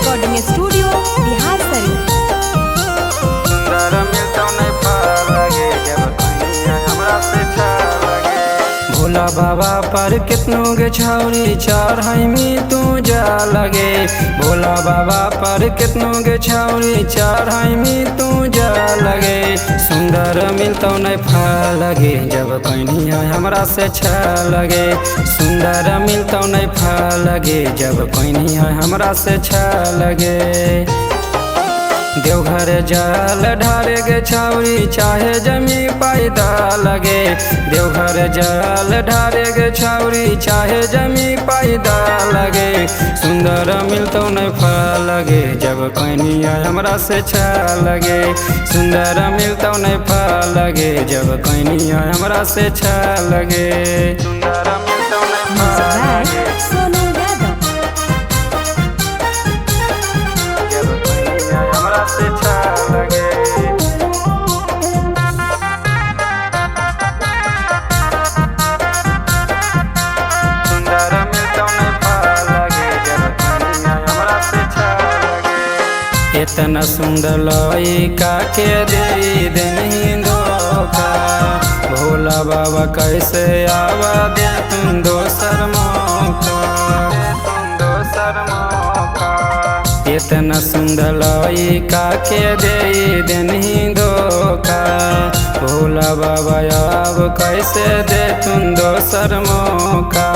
Recording studio Bihar Sharif. Bhola बाबा पर कितनो गे छौरी चढ़ैमी तू जा लगे। भोला बाबा पर कितनो गे छौरी चढ़ैमी तू जा लगे। सुंदर मिलतौ नहीं फल लगे जब कनिया हमरा से छ लगे। सुंदर मिलतौ नहीं फल लगे जब कनिया हमरा से छ लगे। देवघर जल ढारे गे छौरी चाहे जमी पैदा लगे। देवघर जल ढारे गे छौरी चाहे जमी पैदा लगे। सुंदर मिलतौ नहीं फल लगे जब कनिया हमरा से छ लगे। सुंदर मिलतौ नहीं फल लगे जब कनिया हमरा से छ लगे। सुंदर मिलतौ नहीं फल लगे सोनू यादव। जब कनिया हमरा से छ लगे। सुंदर मिलतौ नहीं फल लगे जब कनिया हमरा से छ लगे। इतना सुंदर लइका के दे देनी धोखा। भोला बाबा कैसे आवा दे तुम दोसर मौका। दोसर मौका इतना सुंदर लइका के दे देनी धोखा। भोला बाबा अब कैसे दे तुम दोसर मौका।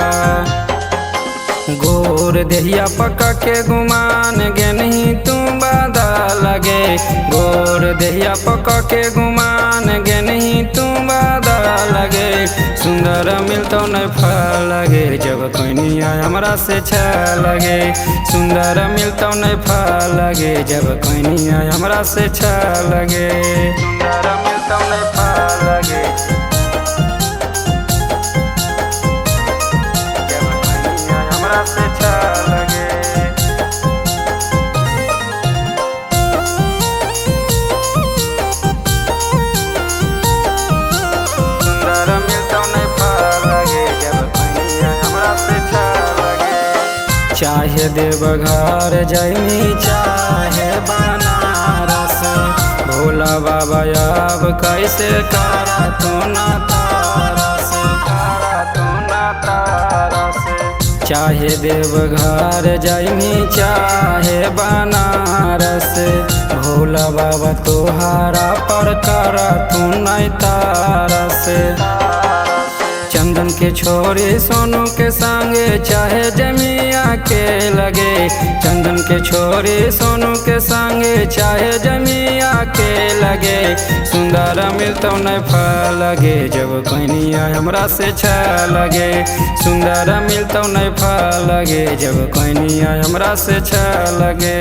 गोर देहिया पका के गुमान गे नहीं तू बादा लगे। गोर देहिया पका के गुमान गे नहीं तू बादा लगे। सुंदर मिलतौ नहीं फल लगे जब कनिया हमरा से छ लगे। सुंदर मिलतौ नहीं फल लगे जब कनिया हमरा से छ लगे। सुंदर मिलतौ नहीं फल लगे से छ लगे। सुंदर मिलतौ नहीं फल लगे जब कनिया हमरा से छ लगे। चाहे देवघर जैमी चाहे बनारस। भोला बाबा अब कैसे करा तू ना तारस। करा तू ना तारस चाहे देवघर जैमी चाहे बनारस। भोला बाबा तोहारा पर कर तू नहीं तारस। चंदन के छोरे सोनू के संगे चाहे जमिया के लगे। चंदन के छोरे सोनू के संगे चाहे जमिया के लगे। सुंदर मिलतौ नहीं फल लगे जब कनिया हमरा से छ लगे। सुंदर मिलतौ नहीं फल लगे जब कनिया हमरा से छ लगे।